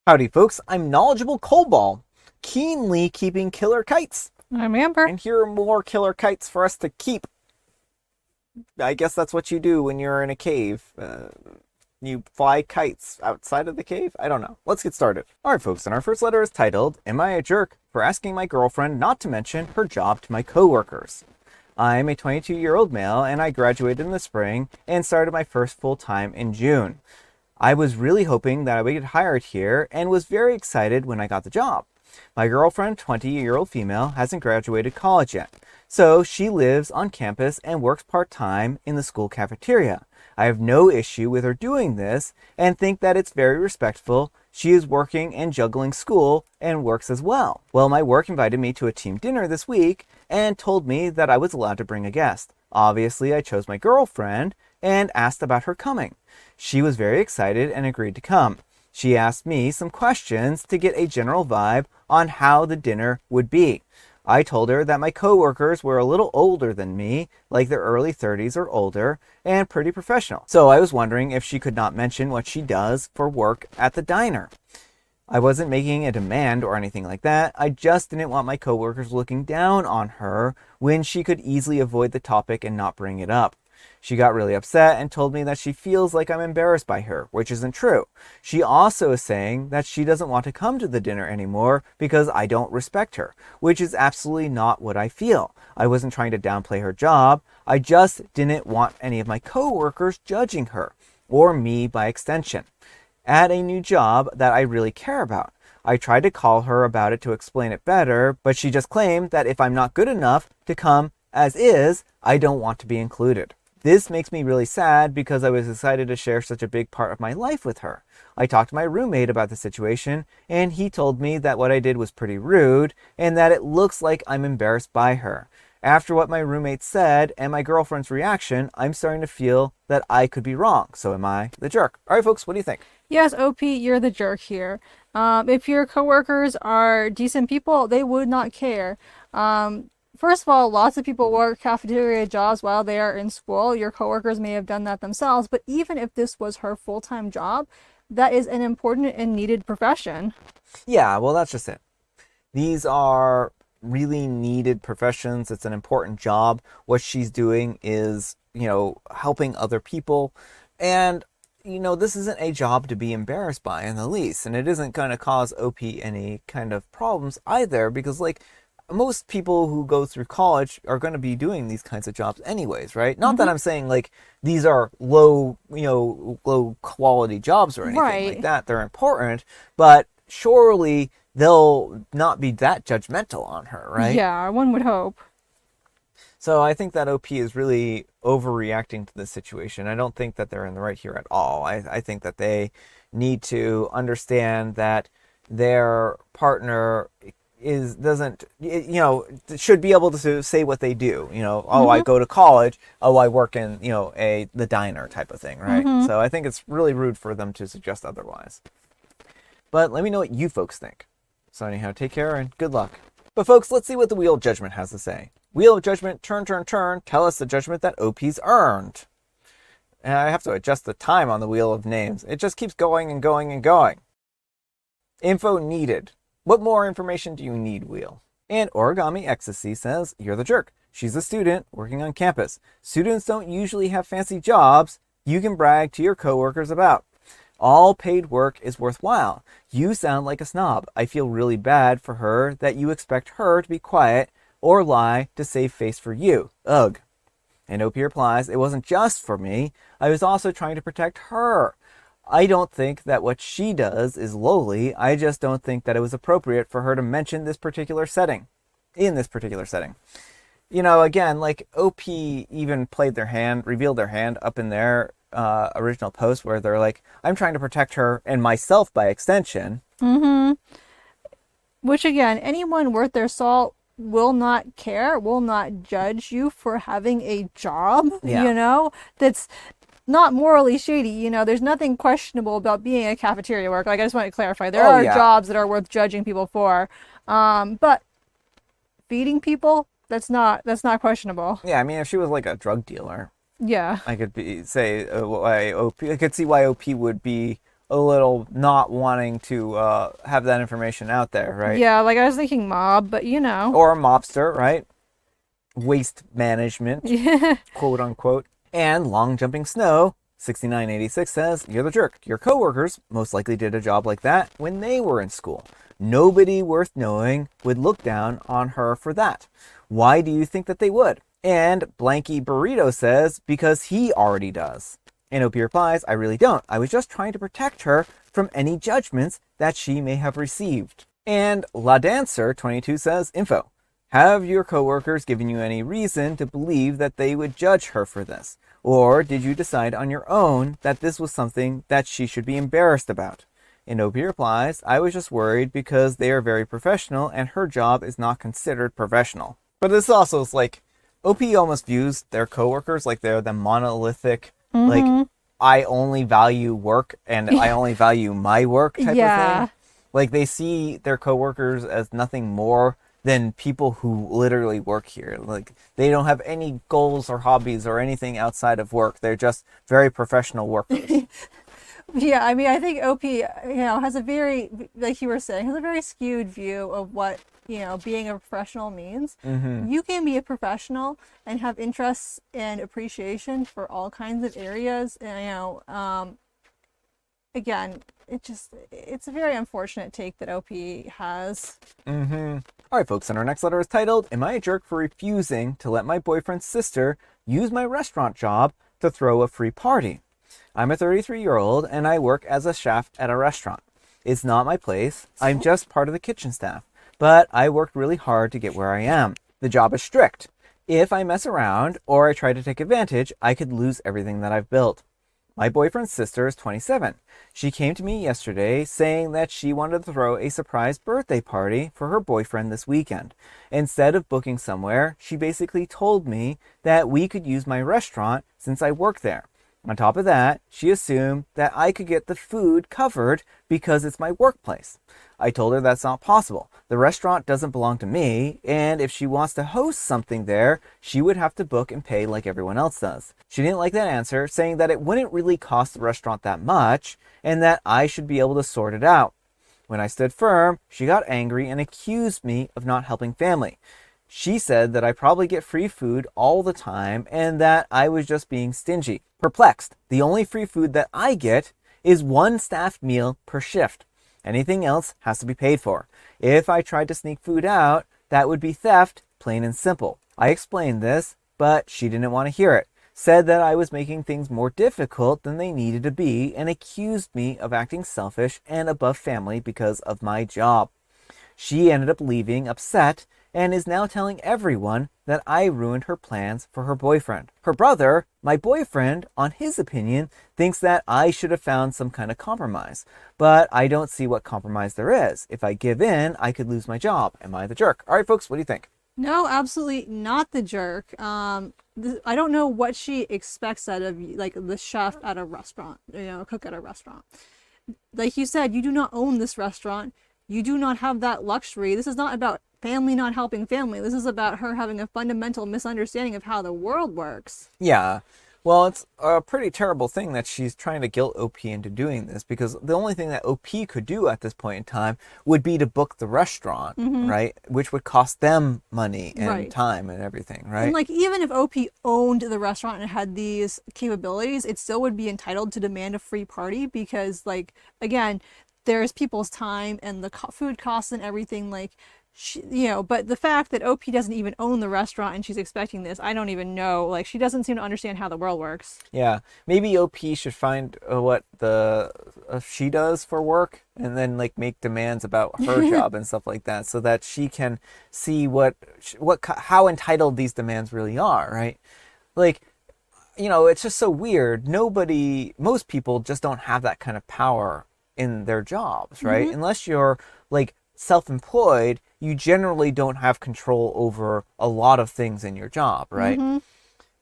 Howdy folks, I'm Knowledgeable Coldball, keenly keeping killer kites. I'm Amber. And here are more killer kites for us to keep. I guess that's what you do when you're in a cave. You fly kites outside of the cave? I don't know. Let's get started. Alright folks, and our first letter is titled, Am I a Jerk for Asking My Girlfriend Not to Mention Her Job to My Coworkers? I'm a 22-year-old male, and I graduated in the spring and started my first full-time in June. I was really hoping that I would get hired here and was very excited when I got the job. My girlfriend, 20-year-old female, hasn't graduated college yet, so she lives on campus and works part-time in the school cafeteria. I have no issue with her doing this and think that it's very respectful. She is working and juggling school and works as well. Well, my work invited me to a team dinner this week and told me that I was allowed to bring a guest. Obviously, I chose my girlfriend and asked about her coming. She was very excited and agreed to come. She asked me some questions to get a general vibe on how the dinner would be. I told her that my coworkers were a little older than me, like their early 30s or older, and pretty professional. So I was wondering if she could not mention what she does for work at the diner. I wasn't making a demand or anything like that. I just didn't want my coworkers looking down on her when she could easily avoid the topic and not bring it up. She got really upset and told me that she feels like I'm embarrassed by her, which isn't true. She also is saying that she doesn't want to come to the dinner anymore because I don't respect her, which is absolutely not what I feel. I wasn't trying to downplay her job. I just didn't want any of my coworkers judging her, or me by extension, at a new job that I really care about. I tried to call her about it to explain it better, but she just claimed that if I'm not good enough to come as is, I don't want to be included. This makes me really sad because I was excited to share such a big part of my life with her. I talked to my roommate about the situation, and he told me that what I did was pretty rude and that it looks like I'm embarrassed by her. After what my roommate said and my girlfriend's reaction, I'm starting to feel that I could be wrong. So am I the jerk? All right, folks, what do you think? Yes, OP, you're the jerk here. If your coworkers are decent people, they would not care. First of all, lots of people work cafeteria jobs while they are in school. Your coworkers may have done that themselves, but even if this was her full-time job, that is an important and needed profession. Yeah, well, that's just it. These are really needed professions. It's an important job. What she's doing is, helping other people. And, this isn't a job to be embarrassed by in the least. And it isn't going to cause OP any kind of problems either because, most people who go through college are going to be doing these kinds of jobs anyways, right? Not that I'm saying these are low quality jobs or anything like that. They're important, but surely they'll not be that judgmental on her, right? Yeah, one would hope. So I think that OP is really overreacting to this situation. I don't think that they're in the right here at all. I think that they need to understand that their partner should be able to say what they do. I go to college. Oh, I work in, the diner type of thing, right? So I think it's really rude for them to suggest otherwise. But let me know what you folks think. So anyhow, take care and good luck. But folks, let's see what the Wheel of Judgment has to say. Wheel of Judgment, turn, turn, turn. Tell us the judgment that OP's earned. And I have to adjust the time on the Wheel of Names. It just keeps going and going and going. Info needed. What more information do you need, Wheel? And Origami Ecstasy says, you're the jerk. She's a student working on campus. Students don't usually have fancy jobs you can brag to your coworkers about. All paid work is worthwhile. You sound like a snob. I feel really bad for her that you expect her to be quiet or lie to save face for you. Ugh. And OP replies, it wasn't just for me. I was also trying to protect her. I don't think that what she does is lowly. I just don't think that it was appropriate for her to mention this particular setting. In this particular setting. Again, OP even revealed their hand up in their original post where they're like, I'm trying to protect her and myself by extension. Which again, anyone worth their salt will not care, will not judge you for having a job, that's not morally shady. There's nothing questionable about being a cafeteria worker. I just want to clarify. There are jobs that are worth judging people for. But feeding people, that's not questionable. Yeah, I mean, if she was a drug dealer, yeah, I could see why OP would be a little not wanting to have that information out there, right? Yeah, like I was thinking mob, but you know. Or a mobster, right? Waste management, Yeah. quote unquote. And long jumping snow, 6986 says, you're the jerk. Your coworkers most likely did a job like that when they were in school. Nobody worth knowing would look down on her for that. Why do you think that they would? And Blanky Burrito says, because he already does. And OP replies, I really don't. I was just trying to protect her from any judgments that she may have received. And La Dancer 22 says, info. Have your coworkers given you any reason to believe that they would judge her for this? Or did you decide on your own that this was something that she should be embarrassed about? And OP replies, I was just worried because they are very professional and her job is not considered professional. But this also is like, OP almost views their coworkers like they're the monolithic, like, I only value work and I only value my work type of thing. Like, they see their coworkers as nothing more than people who literally work here. Like, they don't have any goals or hobbies or anything outside of work. They're just very professional workers. Yeah, I mean, I think OP, has a very, like you were saying, has a very skewed view of what, being a professional means. You can be a professional and have interests and appreciation for all kinds of areas. And, again, it's a very unfortunate take that OP has. All right, folks, and our next letter is titled, Am I a jerk for refusing to let my boyfriend's sister use my restaurant job to throw a free party? I'm a 33-year-old and I work as a chef at a restaurant. It's not my place. I'm just part of the kitchen staff. But I worked really hard to get where I am. The job is strict. If I mess around or I try to take advantage, I could lose everything that I've built. My boyfriend's sister is 27. She came to me yesterday saying that she wanted to throw a surprise birthday party for her boyfriend this weekend. Instead of booking somewhere, she basically told me that we could use my restaurant since I work there. On top of that, she assumed that I could get the food covered because it's my workplace. I told her that's not possible. The restaurant doesn't belong to me, and if she wants to host something there, she would have to book and pay like everyone else does. She didn't like that answer, saying that it wouldn't really cost the restaurant that much, and that I should be able to sort it out. When I stood firm, she got angry and accused me of not helping family. She said that I probably get free food all the time and that I was just being stingy. Perplexed, the only free food that I get is one staff meal per shift. Anything else has to be paid for. If I tried to sneak food out, that would be theft, plain and simple. I explained this, but she didn't want to hear it. Said that I was making things more difficult than they needed to be and accused me of acting selfish and above family because of my job. She ended up leaving upset and is now telling everyone that I ruined her plans for her boyfriend. Her brother, my boyfriend, on his opinion, thinks that I should have found some kind of compromise. But I don't see what compromise there is. If I give in, I could lose my job. Am I the jerk? All right, folks, what do you think? No, absolutely not the jerk. I don't know what she expects out of, like, the chef at a restaurant, a cook at a restaurant. Like you said, you do not own this restaurant. You do not have that luxury. This is not about family not helping family. This is about her having a fundamental misunderstanding of how the world works. Yeah. Well, it's a pretty terrible thing that she's trying to guilt OP into doing this, because the only thing that OP could do at this point in time would be to book the restaurant, right? Which would cost them money and time and everything, right? And like, even if OP owned the restaurant and had these capabilities, it still would be entitled to demand a free party because, like, again, there's people's time and the food costs and everything, like, but the fact that OP doesn't even own the restaurant and she's expecting this, I don't even know. Like, she doesn't seem to understand how the world works. Yeah, maybe OP should find what she does for work and then, like, make demands about her job and stuff like that, so that she can see how entitled these demands really are, right? Like, it's just so weird. Most people just don't have that kind of power in their jobs, right? Unless you're, like, self-employed, you generally don't have control over a lot of things in your job, right?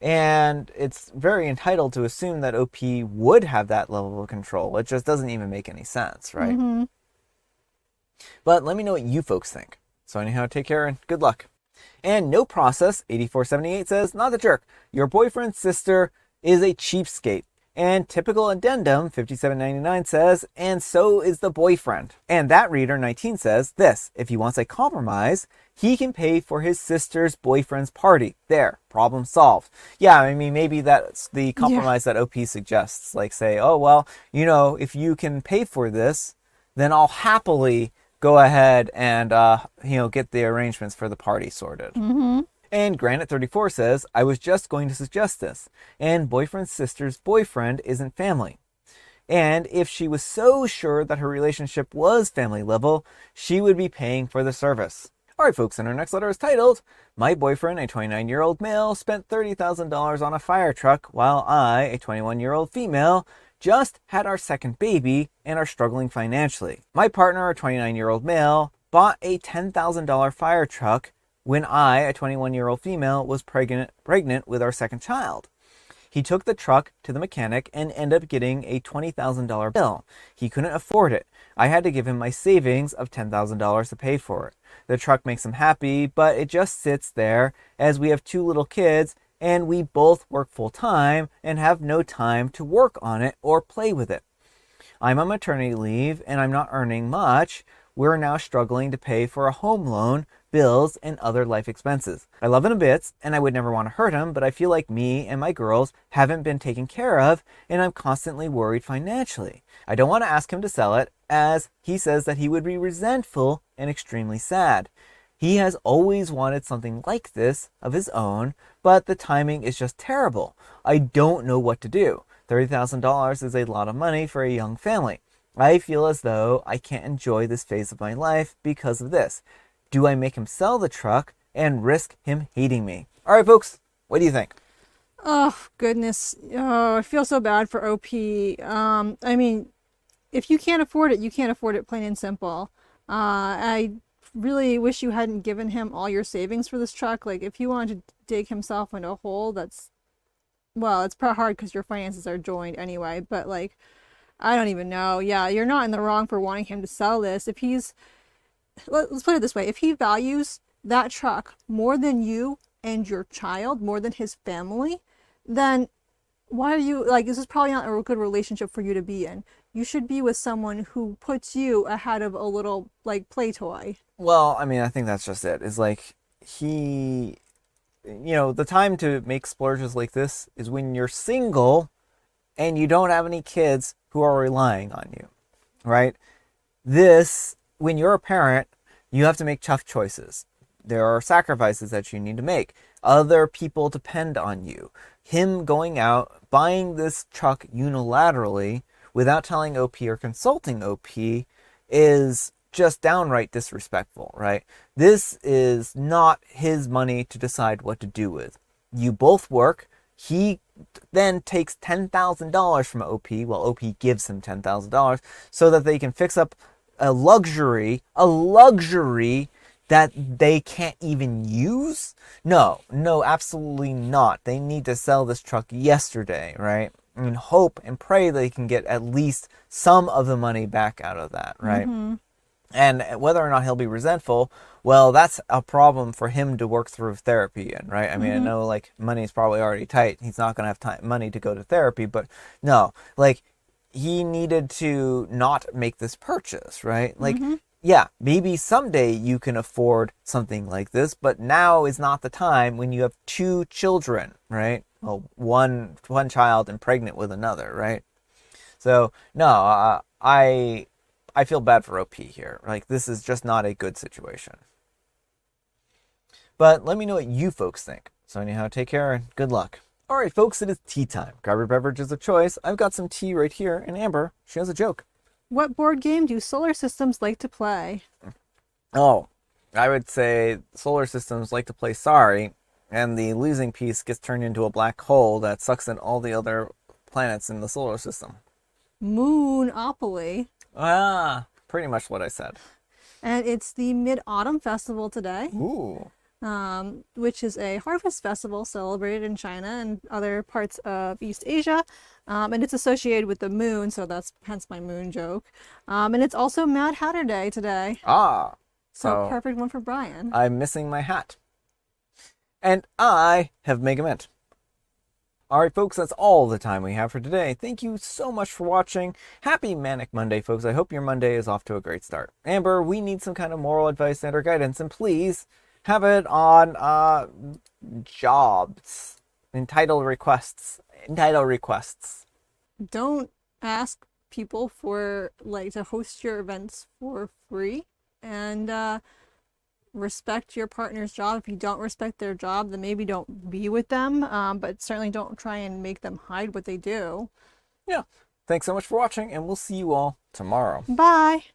And it's very entitled to assume that OP would have that level of control. It just doesn't even make any sense, right? But let me know what you folks think. So anyhow, take care and good luck. And No Process 8478 says, not the jerk. Your boyfriend's sister is a cheapskate. And typical addendum 5799 says, and so is the boyfriend. And that reader 19 says this: if he wants a compromise, he can pay for his sister's boyfriend's party. There, problem solved. Yeah, I mean, maybe that's the compromise that OP suggests. Like, say, oh, well, if you can pay for this, then I'll happily go ahead and, get the arrangements for the party sorted. Mm-hmm. And Granite34 says, I was just going to suggest this. And boyfriend's sister's boyfriend isn't family. And if she was so sure that her relationship was family level, she would be paying for the service. All right, folks, and our next letter is titled, My boyfriend, a 29-year-old male, spent $30,000 on a fire truck, while I, a 21-year-old female, just had our second baby and are struggling financially. My partner, a 29-year-old male, bought a $10,000 fire truck when I, a 21-year-old female, was pregnant with our second child. He took the truck to the mechanic and ended up getting a $20,000 bill. He couldn't afford it. I had to give him my savings of $10,000 to pay for it. The truck makes him happy, but it just sits there as we have 2 little kids and we both work full time and have no time to work on it or play with it. I'm on maternity leave and I'm not earning much. We're now struggling to pay for a home loan, bills, and other life expenses. I love him a bit and I would never want to hurt him, but I feel like me and my girls haven't been taken care of and I'm constantly worried financially. I don't want to ask him to sell it, as he says that he would be resentful and extremely sad. He has always wanted something like this of his own, but the timing is just terrible. I don't know what to do. $30,000 is a lot of money for a young family. I feel as though I can't enjoy this phase of my life because of this. Do I make him sell the truck and risk him hating me? All right, folks, what do you think? Oh, goodness. Oh, I feel so bad for OP. I mean, if you can't afford it, you can't afford it, plain and simple. I really wish you hadn't given him all your savings for this truck. Like, if he wanted to dig himself into a hole, it's probably hard because your finances are joined anyway, but like, I don't even know. Yeah, you're not in the wrong for wanting him to sell this. Let's put it this way, if he values that truck more than you and your child, more than his family, then why are you, like, this is probably not a good relationship for you to be in. You should be with someone who puts you ahead of a little, like, play toy. Well, I mean, I think that's just it. It's like the time to make splurges like this is when you're single and you don't have any kids who are relying on you, right? When you're a parent, you have to make tough choices. There are sacrifices that you need to make. Other people depend on you. Him going out, buying this truck unilaterally without telling OP or consulting OP is just downright disrespectful, right? This is not his money to decide what to do with. You both work. He then takes $10,000 from OP while OP gives him $10,000 so that they can fix up a luxury that they can't even use? No, absolutely not. They need to sell this truck yesterday, right? And hope and pray they can get at least some of the money back out of that, right? Mm-hmm. And whether or not he'll be resentful, well, that's a problem for him to work through therapy in, right? I mean, I know, like, money's probably already tight. He's not going to have money to go to therapy, but no, like, he needed to not make this purchase, right? Like, yeah, maybe someday you can afford something like this, but now is not the time when you have 2 children, right? Well, one child and pregnant with another, right? So, no, I feel bad for OP here. Like, this is just not a good situation. But let me know what you folks think. So anyhow, take care and good luck. All right, folks, it is tea time. Grab your beverages of choice. I've got some tea right here, and Amber, she has a joke. What board game do solar systems like to play? Oh, I would say solar systems like to play Sorry, and the losing piece gets turned into a black hole that sucks in all the other planets in the solar system. Moonopoly. Ah, pretty much what I said. And it's the Mid-Autumn Festival today. Ooh. Which is a harvest festival celebrated in China and other parts of East Asia. And it's associated with the moon, so that's hence my moon joke. And it's also Mad Hatter Day today. Ah. So perfect one for Brian. I'm missing my hat. And I have Mega Mint. All right, folks, that's all the time we have for today. Thank you so much for watching. Happy Manic Monday, folks. I hope your Monday is off to a great start. Amber, we need some kind of moral advice and or guidance, and please have it on jobs. Entitled requests. Don't ask people for like to host your events for free, and respect your partner's job. If you don't respect their job, then maybe don't be with them, but certainly don't try and make them hide what they do. Yeah. Thanks so much for watching, and we'll see you all tomorrow. Bye.